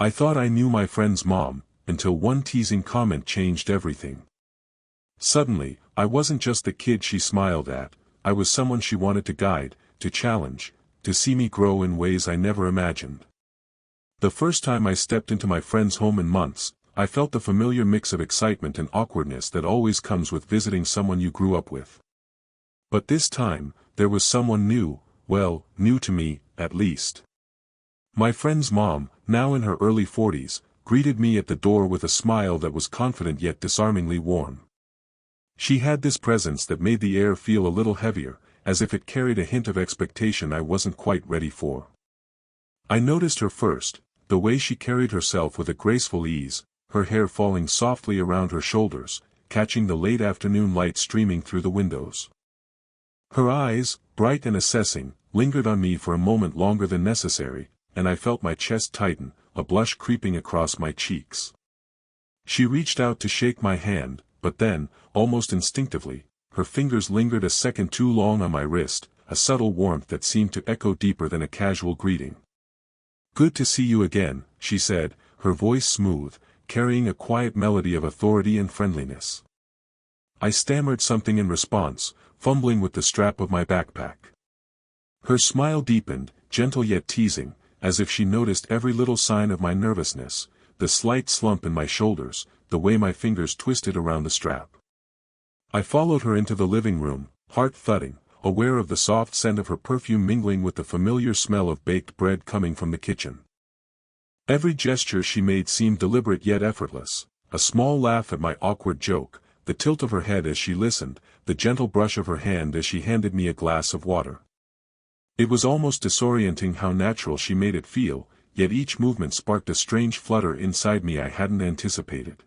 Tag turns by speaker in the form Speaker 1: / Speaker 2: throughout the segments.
Speaker 1: I thought I knew my friend's mom, until one teasing comment changed everything. Suddenly, I wasn't just the kid she smiled at, I was someone she wanted to guide, to challenge, to see me grow in ways I never imagined. The first time I stepped into my friend's home in months, I felt the familiar mix of excitement and awkwardness that always comes with visiting someone you grew up with. But this time, there was someone new, well, new to me, at least. My friend's mom, now in her early 40s, greeted me at the door with a smile that was confident yet disarmingly warm. She had this presence that made the air feel a little heavier, as if it carried a hint of expectation I wasn't quite ready for. I noticed her first, the way she carried herself with a graceful ease, her hair falling softly around her shoulders, catching the late afternoon light streaming through the windows. Her eyes, bright and assessing, lingered on me for a moment longer than necessary, and I felt my chest tighten, a blush creeping across my cheeks. She reached out to shake my hand, but then, almost instinctively, her fingers lingered a second too long on my wrist, a subtle warmth that seemed to echo deeper than a casual greeting. "Good to see you again," she said, her voice smooth, carrying a quiet melody of authority and friendliness. I stammered something in response, fumbling with the strap of my backpack. Her smile deepened, gentle yet teasing, as if she noticed every little sign of my nervousness, the slight slump in my shoulders, the way my fingers twisted around the strap. I followed her into the living room, heart thudding, aware of the soft scent of her perfume mingling with the familiar smell of baked bread coming from the kitchen. Every gesture she made seemed deliberate yet effortless, a small laugh at my awkward joke, the tilt of her head as she listened, the gentle brush of her hand as she handed me a glass of water. It was almost disorienting how natural she made it feel, yet each movement sparked a strange flutter inside me I hadn't anticipated.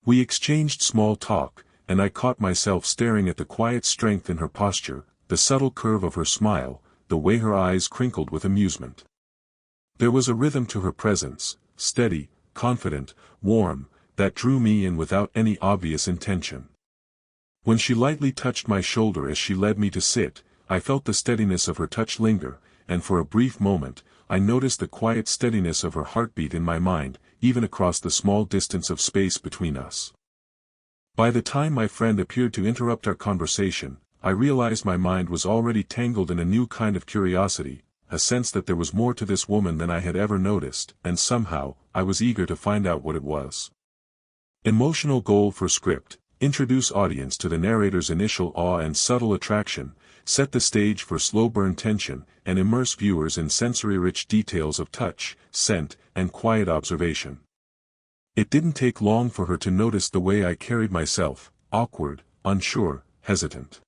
Speaker 1: We exchanged small talk, and I caught myself staring at the quiet strength in her posture, the subtle curve of her smile, the way her eyes crinkled with amusement. There was a rhythm to her presence, steady, confident, warm, that drew me in without any obvious intention. When she lightly touched my shoulder as she led me to sit, I felt the steadiness of her touch linger, and for a brief moment, I noticed the quiet steadiness of her heartbeat in my mind, even across the small distance of space between us. By the time my friend appeared to interrupt our conversation, I realized my mind was already tangled in a new kind of curiosity, a sense that there was more to this woman than I had ever noticed, and somehow, I was eager to find out what it was. Emotional goal for script: introduce audience to the narrator's initial awe and subtle attraction, set the stage for slow-burn tension, and immerse viewers in sensory-rich details of touch, scent, and quiet observation. It didn't take long for her to notice the way I carried myself, awkward, unsure, hesitant.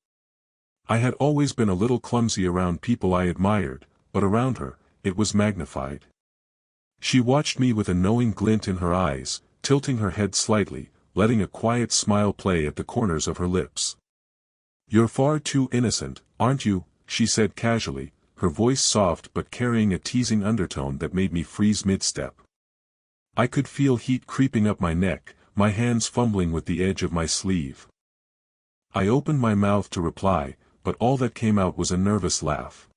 Speaker 1: I had always been a little clumsy around people I admired, but around her, it was magnified. She watched me with a knowing glint in her eyes, tilting her head slightly, letting a quiet smile play at the corners of her lips. "You're far too innocent, aren't you?" she said casually, her voice soft but carrying a teasing undertone that made me freeze mid-step. I could feel heat creeping up my neck, my hands fumbling with the edge of my sleeve. I opened my mouth to reply, but all that came out was a nervous laugh.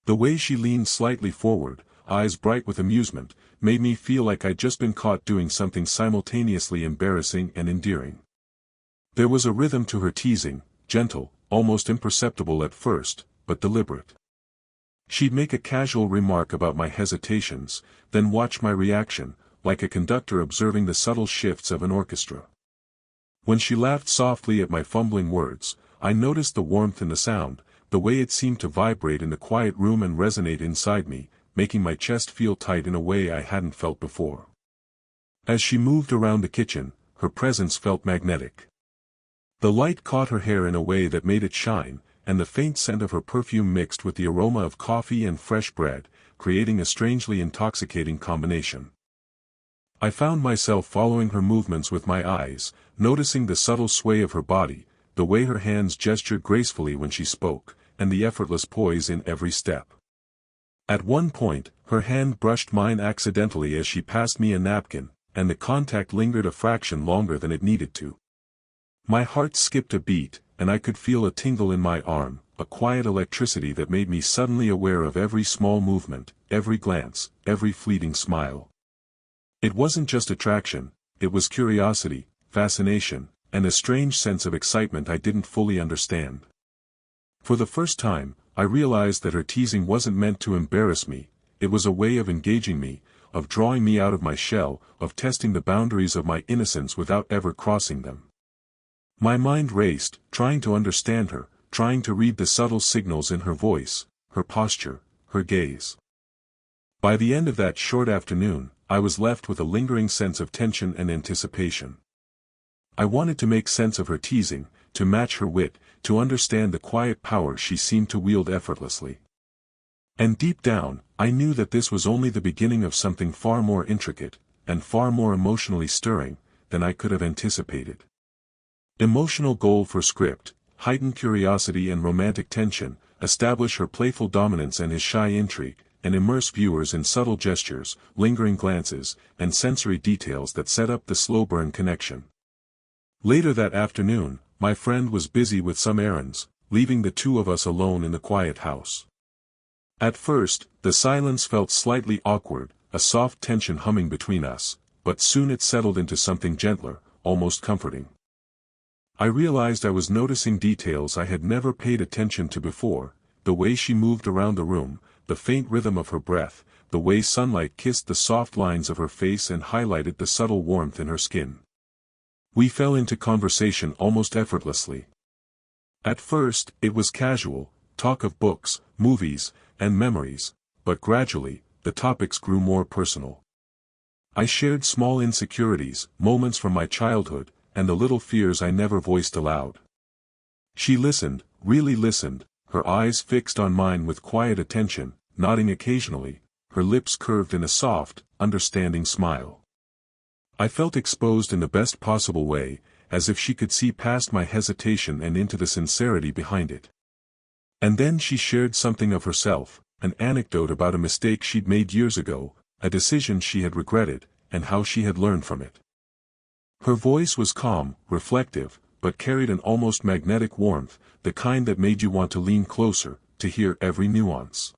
Speaker 1: The way she leaned slightly forward, eyes bright with amusement, made me feel like I'd just been caught doing something simultaneously embarrassing and endearing. There was a rhythm to her teasing, gentle, almost imperceptible at first, but deliberate. She'd make a casual remark about my hesitations, then watch my reaction, like a conductor observing the subtle shifts of an orchestra. When she laughed softly at my fumbling words, I noticed the warmth in the sound, the way it seemed to vibrate in the quiet room and resonate inside me, making my chest feel tight in a way I hadn't felt before. As she moved around the kitchen, her presence felt magnetic. The light caught her hair in a way that made it shine, and the faint scent of her perfume mixed with the aroma of coffee and fresh bread, creating a strangely intoxicating combination. I found myself following her movements with my eyes, noticing the subtle sway of her body, the way her hands gestured gracefully when she spoke, and the effortless poise in every step. At one point, her hand brushed mine accidentally as she passed me a napkin, and the contact lingered a fraction longer than it needed to. My heart skipped a beat, and I could feel a tingle in my arm, a quiet electricity that made me suddenly aware of every small movement, every glance, every fleeting smile. It wasn't just attraction, it was curiosity, fascination, and a strange sense of excitement I didn't fully understand. For the first time, I realized that her teasing wasn't meant to embarrass me, it was a way of engaging me, of drawing me out of my shell, of testing the boundaries of my innocence without ever crossing them. My mind raced, trying to understand her, trying to read the subtle signals in her voice, her posture, her gaze. By the end of that short afternoon, I was left with a lingering sense of tension and anticipation. I wanted to make sense of her teasing, to match her wit, to understand the quiet power she seemed to wield effortlessly. And deep down, I knew that this was only the beginning of something far more intricate, and far more emotionally stirring, than I could have anticipated. Emotional goal for script, heightened curiosity and romantic tension, establish her playful dominance and his shy intrigue, and immerse viewers in subtle gestures, lingering glances, and sensory details that set up the slow burn connection. Later that afternoon, my friend was busy with some errands, leaving the two of us alone in the quiet house. At first, the silence felt slightly awkward, a soft tension humming between us, but soon it settled into something gentler, almost comforting. I realized I was noticing details I had never paid attention to before, the way she moved around the room, the faint rhythm of her breath, the way sunlight kissed the soft lines of her face and highlighted the subtle warmth in her skin. We fell into conversation almost effortlessly. At first, it was casual, talk of books, movies, and memories, but gradually, the topics grew more personal. I shared small insecurities, moments from my childhood, and the little fears I never voiced aloud. She listened, really listened, her eyes fixed on mine with quiet attention, nodding occasionally, her lips curved in a soft, understanding smile. I felt exposed in the best possible way, as if she could see past my hesitation and into the sincerity behind it. And then she shared something of herself, an anecdote about a mistake she'd made years ago, a decision she had regretted, and how she had learned from it. Her voice was calm, reflective, but carried an almost magnetic warmth, the kind that made you want to lean closer, to hear every nuance.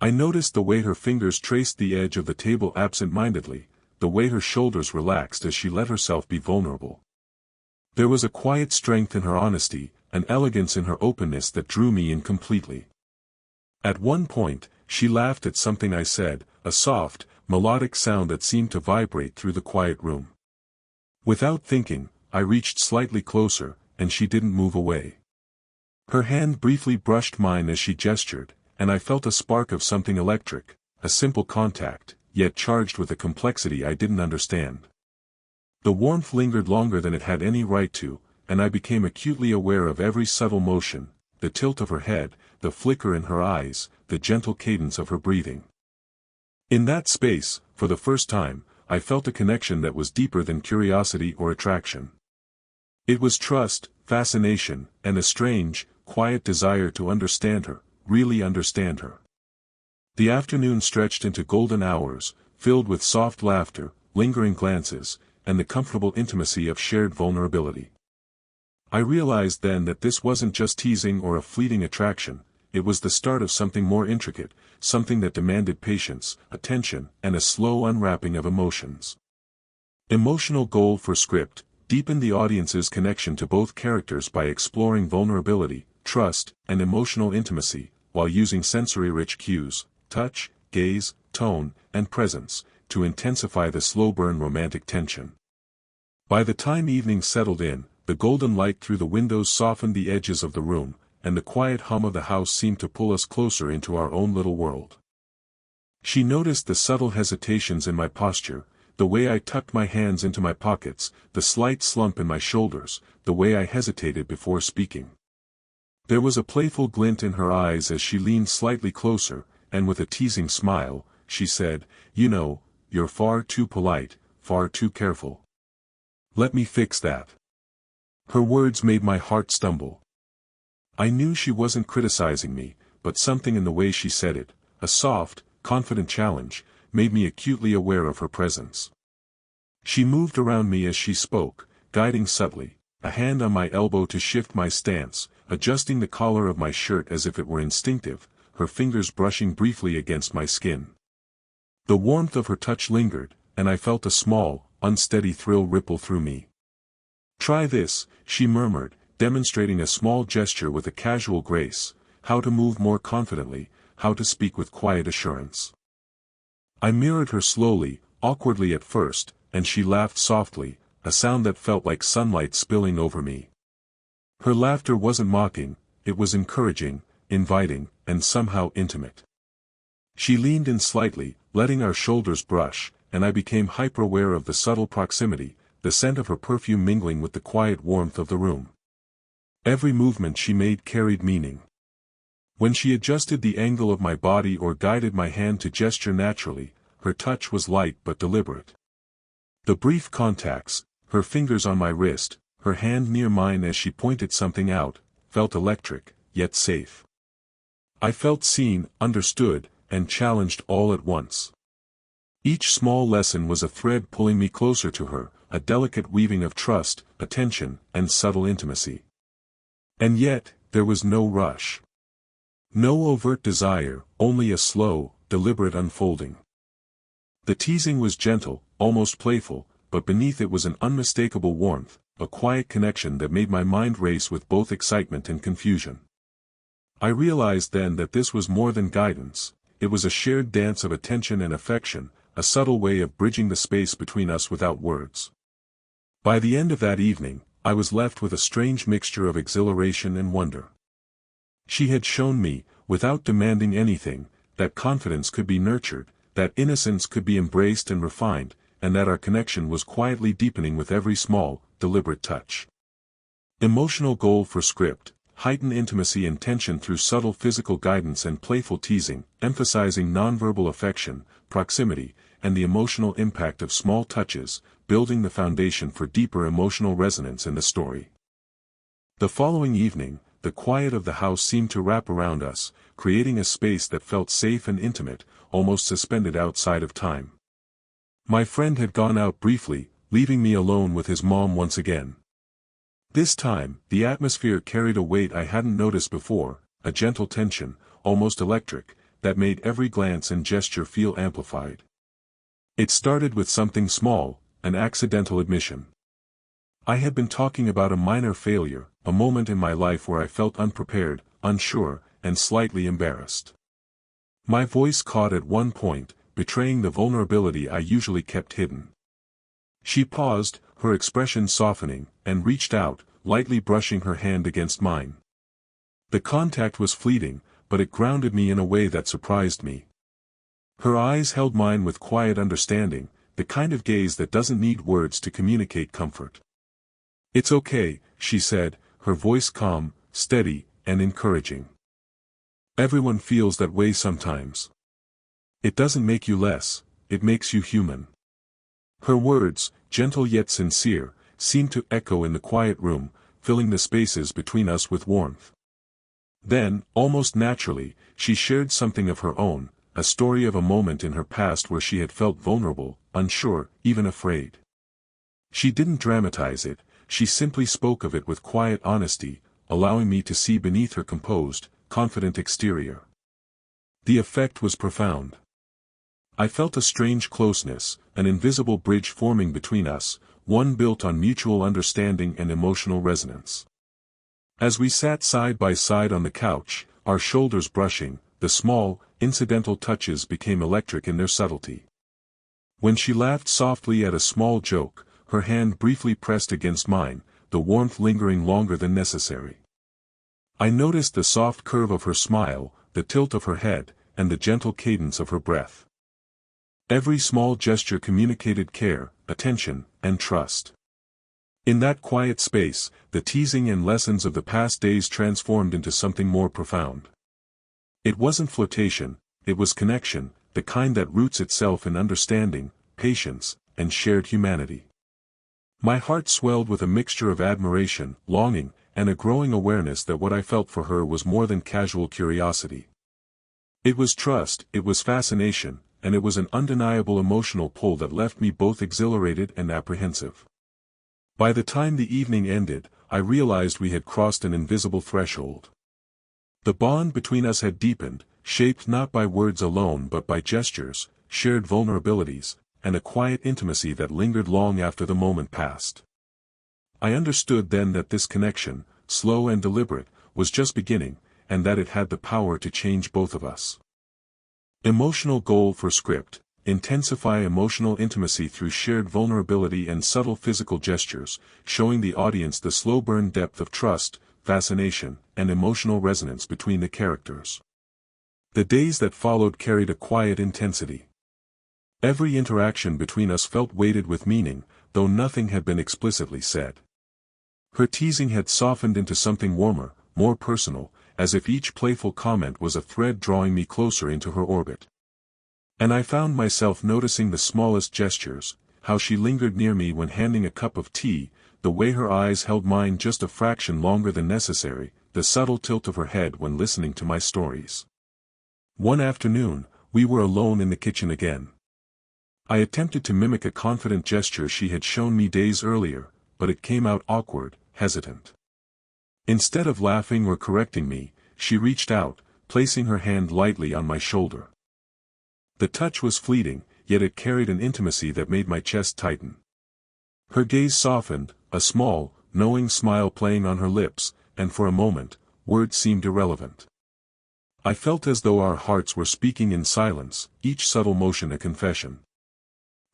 Speaker 1: I noticed the way her fingers traced the edge of the table absent-mindedly, the way her shoulders relaxed as she let herself be vulnerable. There was a quiet strength in her honesty, an elegance in her openness that drew me in completely. At one point, she laughed at something I said, a soft, melodic sound that seemed to vibrate through the quiet room. Without thinking, I reached slightly closer, and she didn't move away. Her hand briefly brushed mine as she gestured, and I felt a spark of something electric, a simple contact, yet charged with a complexity I didn't understand. The warmth lingered longer than it had any right to, and I became acutely aware of every subtle motion, the tilt of her head, the flicker in her eyes, the gentle cadence of her breathing. In that space, for the first time, I felt a connection that was deeper than curiosity or attraction. It was trust, fascination, and a strange, quiet desire to understand her, really understand her. The afternoon stretched into golden hours, filled with soft laughter, lingering glances, and the comfortable intimacy of shared vulnerability. I realized then that this wasn't just teasing or a fleeting attraction, it was the start of something more intricate, something that demanded patience, attention, and a slow unwrapping of emotions. Emotional goal for script: deepen the audience's connection to both characters by exploring vulnerability, trust, and emotional intimacy, while using sensory-rich cues, touch, gaze, tone, and presence, to intensify the slow-burn romantic tension. By the time evening settled in, the golden light through the windows softened the edges of the room, and the quiet hum of the house seemed to pull us closer into our own little world. She noticed the subtle hesitations in my posture, the way I tucked my hands into my pockets, the slight slump in my shoulders, the way I hesitated before speaking. There was a playful glint in her eyes as she leaned slightly closer, and with a teasing smile, she said, "You know, you're far too polite, far too careful. Let me fix that." Her words made my heart stumble. I knew she wasn't criticizing me, but something in the way she said it, a soft, confident challenge, made me acutely aware of her presence. She moved around me as she spoke, guiding subtly, a hand on my elbow to shift my stance, adjusting the collar of my shirt as if it were instinctive, her fingers brushing briefly against my skin. The warmth of her touch lingered, and I felt a small, unsteady thrill ripple through me. "Try this," she murmured, demonstrating a small gesture with a casual grace, how to move more confidently, how to speak with quiet assurance. I mirrored her slowly, awkwardly at first, and she laughed softly, a sound that felt like sunlight spilling over me. Her laughter wasn't mocking, it was encouraging, inviting, and somehow intimate. She leaned in slightly, letting our shoulders brush, and I became hyper-aware of the subtle proximity, the scent of her perfume mingling with the quiet warmth of the room. Every movement she made carried meaning. When she adjusted the angle of my body or guided my hand to gesture naturally, her touch was light but deliberate. The brief contacts, her fingers on my wrist, her hand near mine as she pointed something out, felt electric, yet safe. I felt seen, understood, and challenged all at once. Each small lesson was a thread pulling me closer to her, a delicate weaving of trust, attention, and subtle intimacy. And yet, there was no rush. No overt desire, only a slow, deliberate unfolding. The teasing was gentle, almost playful, but beneath it was an unmistakable warmth, a quiet connection that made my mind race with both excitement and confusion. I realized then that this was more than guidance, it was a shared dance of attention and affection, a subtle way of bridging the space between us without words. By the end of that evening, I was left with a strange mixture of exhilaration and wonder. She had shown me, without demanding anything, that confidence could be nurtured, that innocence could be embraced and refined, and that our connection was quietly deepening with every small, deliberate touch. Emotional goal for script: heighten intimacy and tension through subtle physical guidance and playful teasing, emphasizing nonverbal affection, proximity, and the emotional impact of small touches, building the foundation for deeper emotional resonance in the story. The following evening, the quiet of the house seemed to wrap around us, creating a space that felt safe and intimate, almost suspended outside of time. My friend had gone out briefly, leaving me alone with his mom once again. This time, the atmosphere carried a weight I hadn't noticed before, a gentle tension, almost electric, that made every glance and gesture feel amplified. It started with something small, an accidental admission. I had been talking about a minor failure, a moment in my life where I felt unprepared, unsure, and slightly embarrassed. My voice caught at one point, betraying the vulnerability I usually kept hidden. She paused, her expression softening, and reached out, lightly brushing her hand against mine. The contact was fleeting, but it grounded me in a way that surprised me. Her eyes held mine with quiet understanding, the kind of gaze that doesn't need words to communicate comfort. "It's okay," she said, her voice calm, steady, and encouraging. "Everyone feels that way sometimes. It doesn't make you less, it makes you human." Her words, gentle yet sincere, seemed to echo in the quiet room, filling the spaces between us with warmth. Then, almost naturally, she shared something of her own, a story of a moment in her past where she had felt vulnerable, unsure, even afraid. She didn't dramatize it, she simply spoke of it with quiet honesty, allowing me to see beneath her composed, confident exterior. The effect was profound. I felt a strange closeness, an invisible bridge forming between us, one built on mutual understanding and emotional resonance. As we sat side by side on the couch, our shoulders brushing, the small, incidental touches became electric in their subtlety. When she laughed softly at a small joke, her hand briefly pressed against mine, the warmth lingering longer than necessary. I noticed the soft curve of her smile, the tilt of her head, and the gentle cadence of her breath. Every small gesture communicated care, attention, and trust. In that quiet space, the teasing and lessons of the past days transformed into something more profound. It wasn't flirtation, it was connection, the kind that roots itself in understanding, patience, and shared humanity. My heart swelled with a mixture of admiration, longing, and a growing awareness that what I felt for her was more than casual curiosity. It was trust, it was fascination, and it was an undeniable emotional pull that left me both exhilarated and apprehensive. By the time the evening ended, I realized we had crossed an invisible threshold. The bond between us had deepened, shaped not by words alone but by gestures, shared vulnerabilities, and a quiet intimacy that lingered long after the moment passed. I understood then that this connection, slow and deliberate, was just beginning, and that it had the power to change both of us. Emotional goal for script: intensify emotional intimacy through shared vulnerability and subtle physical gestures, showing the audience the slow-burn depth of trust, fascination, and emotional resonance between the characters. The days that followed carried a quiet intensity. Every interaction between us felt weighted with meaning, though nothing had been explicitly said. Her teasing had softened into something warmer, more personal, as if each playful comment was a thread drawing me closer into her orbit. And I found myself noticing the smallest gestures, how she lingered near me when handing a cup of tea, the way her eyes held mine just a fraction longer than necessary, the subtle tilt of her head when listening to my stories. One afternoon, we were alone in the kitchen again. I attempted to mimic a confident gesture she had shown me days earlier, but it came out awkward, hesitant. Instead of laughing or correcting me, she reached out, placing her hand lightly on my shoulder. The touch was fleeting, yet it carried an intimacy that made my chest tighten. Her gaze softened, a small, knowing smile playing on her lips, and for a moment, words seemed irrelevant. I felt as though our hearts were speaking in silence, each subtle motion a confession.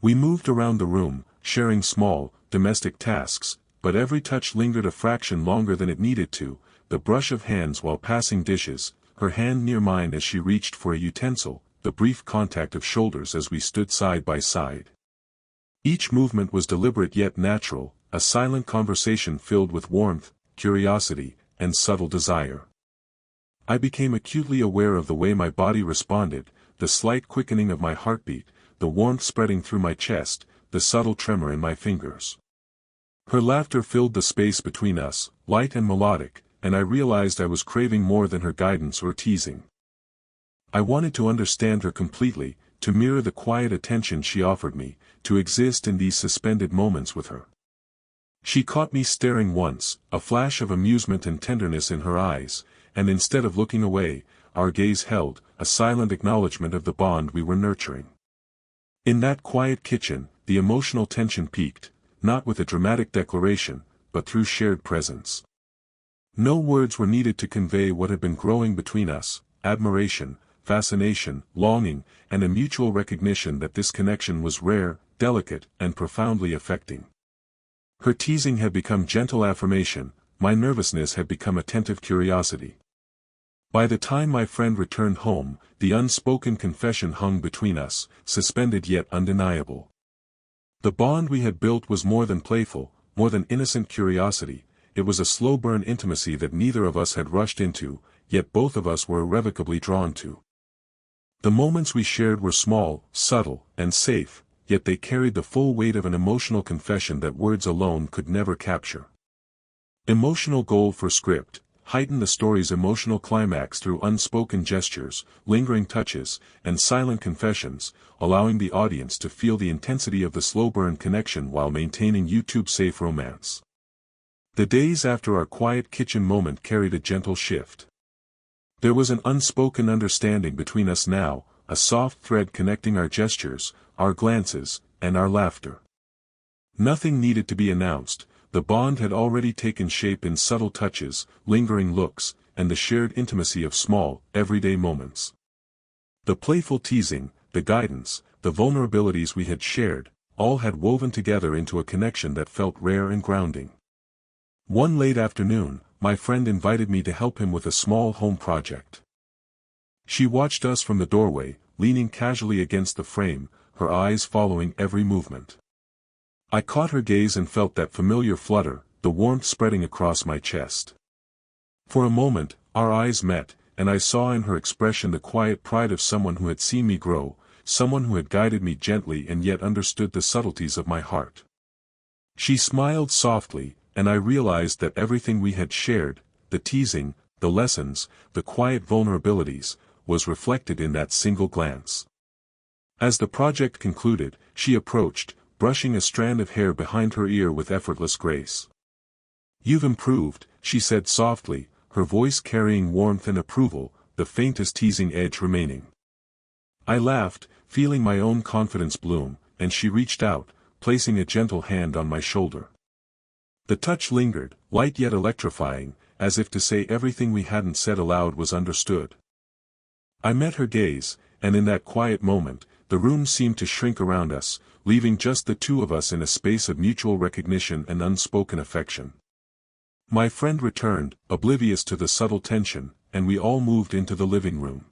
Speaker 1: We moved around the room, sharing small, domestic tasks, but every touch lingered a fraction longer than it needed to, the brush of hands while passing dishes, her hand near mine as she reached for a utensil, the brief contact of shoulders as we stood side by side. Each movement was deliberate yet natural, a silent conversation filled with warmth, curiosity, and subtle desire. I became acutely aware of the way my body responded, the slight quickening of my heartbeat, the warmth spreading through my chest, the subtle tremor in my fingers. Her laughter filled the space between us, light and melodic, and I realized I was craving more than her guidance or teasing. I wanted to understand her completely, to mirror the quiet attention she offered me, to exist in these suspended moments with her. She caught me staring once, a flash of amusement and tenderness in her eyes, and instead of looking away, our gaze held, a silent acknowledgement of the bond we were nurturing. In that quiet kitchen, the emotional tension peaked, not with a dramatic declaration, but through shared presence. No words were needed to convey what had been growing between us: admiration, fascination, longing, and a mutual recognition that this connection was rare, delicate, and profoundly affecting. Her teasing had become gentle affirmation, my nervousness had become attentive curiosity. By the time my friend returned home, the unspoken confession hung between us, suspended yet undeniable. The bond we had built was more than playful, more than innocent curiosity, it was a slow-burn intimacy that neither of us had rushed into, yet both of us were irrevocably drawn to. The moments we shared were small, subtle, and safe, yet they carried the full weight of an emotional confession that words alone could never capture. Emotional goal for script: heighten the story's emotional climax through unspoken gestures, lingering touches, and silent confessions, allowing the audience to feel the intensity of the slow-burn connection while maintaining YouTube-safe romance. The days after our quiet kitchen moment carried a gentle shift. There was an unspoken understanding between us now, a soft thread connecting our gestures, our glances, and our laughter. Nothing needed to be announced. The bond had already taken shape in subtle touches, lingering looks, and the shared intimacy of small, everyday moments. The playful teasing, the guidance, the vulnerabilities we had shared, all had woven together into a connection that felt rare and grounding. One late afternoon, my friend invited me to help him with a small home project. She watched us from the doorway, leaning casually against the frame, her eyes following every movement. I caught her gaze and felt that familiar flutter, the warmth spreading across my chest. For a moment, our eyes met, and I saw in her expression the quiet pride of someone who had seen me grow, someone who had guided me gently and yet understood the subtleties of my heart. She smiled softly, and I realized that everything we had shared, the teasing, the lessons, the quiet vulnerabilities, was reflected in that single glance. As the project concluded, she approached, brushing a strand of hair behind her ear with effortless grace. "You've improved," she said softly, her voice carrying warmth and approval, the faintest teasing edge remaining. I laughed, feeling my own confidence bloom, and she reached out, placing a gentle hand on my shoulder. The touch lingered, light yet electrifying, as if to say everything we hadn't said aloud was understood. I met her gaze, and in that quiet moment, the room seemed to shrink around us, leaving just the two of us in a space of mutual recognition and unspoken affection. My friend returned, oblivious to the subtle tension, and we all moved into the living room.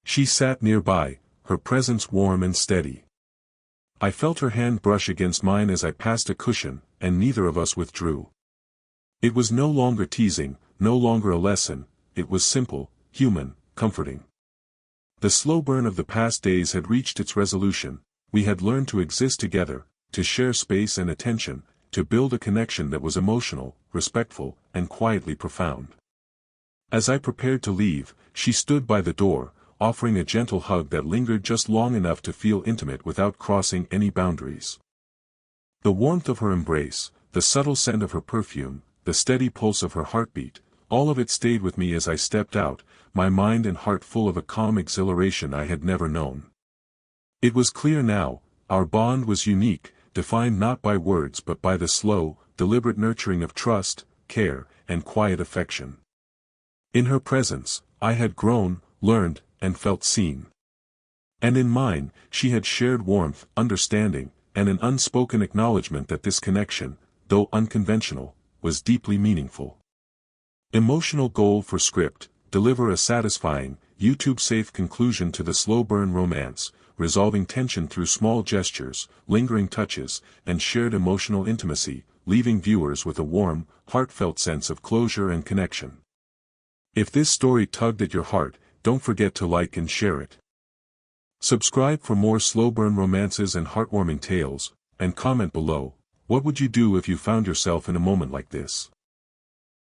Speaker 1: She sat nearby, her presence warm and steady. I felt her hand brush against mine as I passed a cushion, and neither of us withdrew. It was no longer teasing, no longer a lesson, it was simple, human, comforting. The slow burn of the past days had reached its resolution. We had learned to exist together, to share space and attention, to build a connection that was emotional, respectful, and quietly profound. As I prepared to leave, she stood by the door, offering a gentle hug that lingered just long enough to feel intimate without crossing any boundaries. The warmth of her embrace, the subtle scent of her perfume, the steady pulse of her heartbeat, all of it stayed with me as I stepped out, my mind and heart full of a calm exhilaration I had never known. It was clear now, our bond was unique, defined not by words but by the slow, deliberate nurturing of trust, care, and quiet affection. In her presence, I had grown, learned, and felt seen. And in mine, she had shared warmth, understanding, and an unspoken acknowledgement that this connection, though unconventional, was deeply meaningful. Emotional goal for script: deliver a satisfying, YouTube-safe conclusion to the slow-burn romance, resolving tension through small gestures, lingering touches, and shared emotional intimacy, leaving viewers with a warm, heartfelt sense of closure and connection. If this story tugged at your heart, don't forget to like and share it. Subscribe for more slow-burn romances and heartwarming tales, and comment below, what would you do if you found yourself in a moment like this?